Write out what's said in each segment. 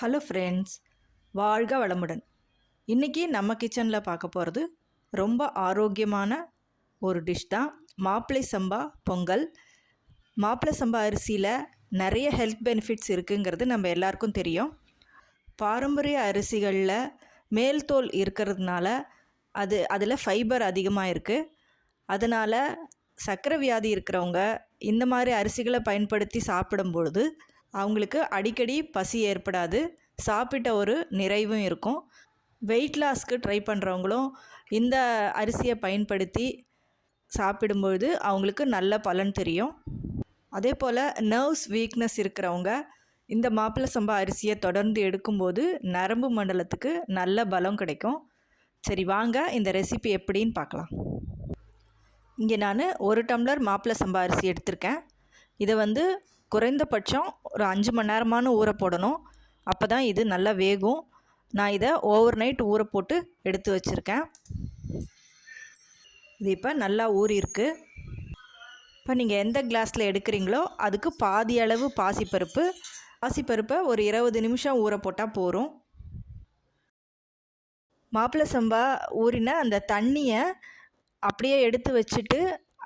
Hello friends, வாழ்க வளமுடன். இன்றைக்கி நம்ம கிச்சனில் பார்க்க போகிறது ரொம்ப ஆரோக்கியமான ஒரு டிஷ் தான், மாப்பிளை சம்பா பொங்கல். மாப்பிளை சம்பா அரிசியில் நிறைய ஹெல்த் பெனிஃபிட்ஸ் இருக்குங்கிறது நம்ம எல்லாருக்கும் தெரியும். பாரம்பரிய அரிசிகளில் மேல் தோல் இருக்கிறதுனால அதில் ஃபைபர் அதிகமாக இருக்குது. அதனால் சர்க்கரை வியாதி இருக்கிறவங்க இந்த மாதிரி அரிசிகளை பயன்படுத்தி சாப்பிடும்பொழுது அவங்களுக்கு அடிக்கடி பசி ஏற்படாது, சாப்பிட்ட ஒரு நிறைவும் இருக்கும். வெயிட் லாஸ்க்கு ட்ரை பண்ணுறவங்களும் இந்த அரிசியை பயன்படுத்தி சாப்பிடும்பொழுது அவங்களுக்கு நல்ல பலன் தெரியும். அதே போல் நர்வ்ஸ் வீக்னஸ் இருக்கிறவங்க இந்த மாப்பிளை சம்பா அரிசியை தொடர்ந்து எடுக்கும்போது நரம்பு மண்டலத்துக்கு நல்ல பலம் கிடைக்கும். சரி, வாங்க இந்த ரெசிபி எப்படின்னு பார்க்கலாம். இங்கே நான் 1 டம்ளர் மாப்பிளை சம்பா அரிசி எடுத்திருக்கேன். இதை குறைந்தபட்சம் ஒரு 5 மணி நேரமான ஊற போடணும். அப்போ தான் இது நல்லா வேகும். நான் இதை ஓவர் நைட் ஊற போட்டு எடுத்து வச்சுருக்கேன். இது இப்போ நல்லா ஊறியிருக்கு. இப்போ நீங்கள் எந்த கிளாஸில் எடுக்கிறீங்களோ அதுக்கு பாதி அளவு பாசிப்பருப்பை ஒரு 20 நிமிஷம் ஊற போட்டால் போதும். மாப்பிளை சம்பா ஊறின அந்த தண்ணியை அப்படியே எடுத்து வச்சுட்டு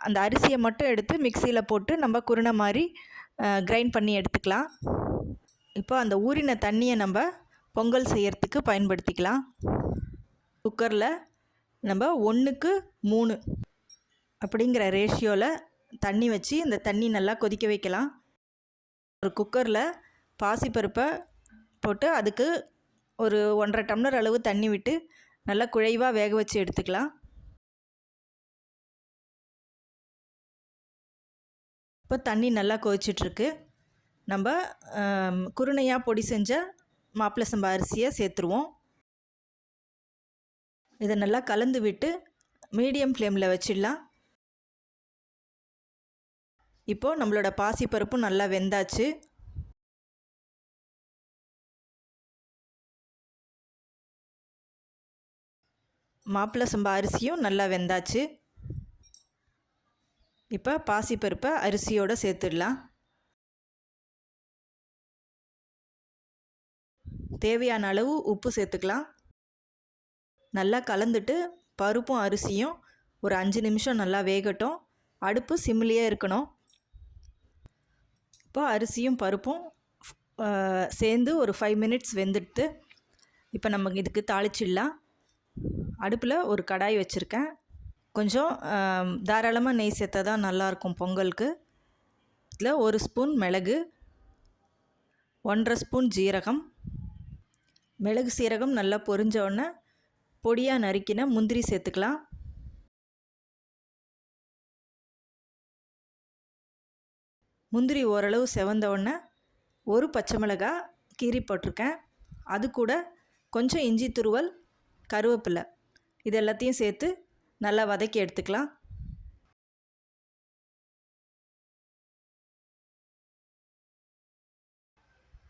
அந்த அரிசியை மட்டும் எடுத்து மிக்சியில் போட்டு நம்ம குருணை மாதிரி கிரைண்ட் பண்ணி எடுத்துக்கலாம். இப்போ அந்த ஊறின தண்ணியை நம்ம பொங்கல் செய்கிறதுக்கு பயன்படுத்திக்கலாம். குக்கரில் நம்ம 1:3 அப்படிங்கிற ரேஷியோவில் தண்ணி வச்சு இந்த தண்ணி நல்லா கொதிக்க வைக்கலாம். ஒரு குக்கரில் பாசிப்பருப்பை போட்டு அதுக்கு ஒரு 1.5 டம்ளர் அளவு தண்ணி விட்டு நல்லா குழைவாக வேக வச்சு எடுத்துக்கலாம். இப்போ தண்ணி நல்லா கொதிச்சிட்ருக்கு. நம்ம குருணையாக பொடி செஞ்ச மாப்பிளை சம்பா அரிசியை சேர்த்துருவோம். இதை நல்லா கலந்து விட்டு மீடியம் ஃப்ளேமில் வச்சிடலாம். இப்போது நம்மளோட பாசிப்பருப்பும் நல்லா வெந்தாச்சு. மாப்பிளை சம்பா அரிசியும் நல்லா வெந்தாச்சு. இப்போ பாசிப்பருப்பை அரிசியோடு சேர்த்துடலாம். தேவையான அளவு உப்பு சேர்த்துக்கலாம். நல்லா கலந்துட்டு பருப்பும் அரிசியும் ஒரு 5 நிமிஷம் நல்லா வேகட்டும். அடுப்பு சிம்லேயே இருக்கணும். இப்போ அரிசியும் பருப்பும் சேர்ந்து ஒரு 5 மினிட்ஸ் வெந்துடுத்து. இப்போ நம்ம இதுக்கு தாளிச்சிடலாம். அடுப்பில் ஒரு கடாய் வச்சுருக்கேன். கொஞ்சம் தாராளமாக நெய் சேர்த்தா தான் நல்லாயிருக்கும் பொங்கலுக்கு. இதில் 1 ஸ்பூன் மிளகு, 1.5 ஸ்பூன் ஜீரகம். மிளகு சீரகம் நல்லா பொரிஞ்ச உடனே பொடியாக நறுக்கின முந்திரி சேர்த்துக்கலாம். முந்திரி ஓரளவு செவந்த உடனே 1 பச்சை மிளகாய் கீறி போட்டிருக்கேன். அது கூட கொஞ்சம் இஞ்சி துருவல், கருவேப்பிலை, இது எல்லாத்தையும் சேர்த்து நல்லா வதக்கி எடுத்துக்கலாம்.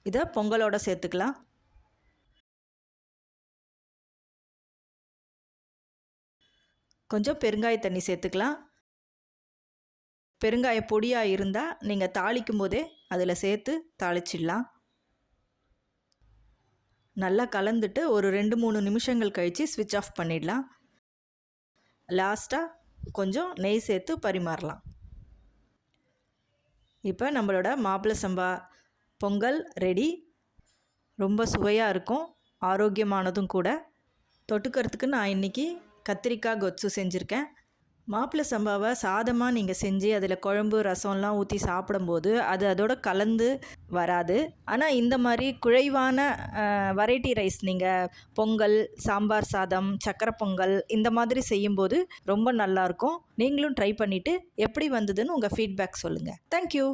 இதை பொங்கலோடு சேர்த்துக்கலாம். கொஞ்சம் பெருங்காய தண்ணி சேர்த்துக்கலாம். பெருங்காய பொடியாக இருந்தால் நீங்கள் தாளிக்கும் போதே அதில் சேர்த்து தாளிச்சிடலாம். நல்லா கலந்துட்டு ஒரு 2-3 நிமிஷங்கள் கழித்து ஸ்விட்ச் ஆஃப் பண்ணிடலாம். லாஸ்ட்டாக கொஞ்சம் நெய் சேர்த்து பரிமாறலாம். இப்போ நம்மளோட மாப்பிளை சம்பா பொங்கல் ரெடி. ரொம்ப சுவையாக இருக்கும், ஆரோக்கியமானதும் கூட. தொட்டுக்கிறதுக்கு நான் இன்றைக்கி கத்திரிக்காய் கொத்து செஞ்சுருக்கேன். மாப்பிளை சம்பாவை சாதமாக நீங்கள் செஞ்சு அதில் குழம்பு ரசம்லாம் ஊற்றி சாப்பிடும்போது அதோட கலந்து வராது. ஆனால் இந்த மாதிரி குழைவான வெரைட்டி ரைஸ் நீங்கள் பொங்கல், சாம்பார் சாதம், சக்கரை பொங்கல் இந்த மாதிரி செய்யும்போது ரொம்ப நல்லாயிருக்கும். நீங்களும் ட்ரை பண்ணிவிட்டு எப்படி வந்ததுன்னு உங்கள் ஃபீட்பேக் சொல்லுங்கள். தேங்க்யூ.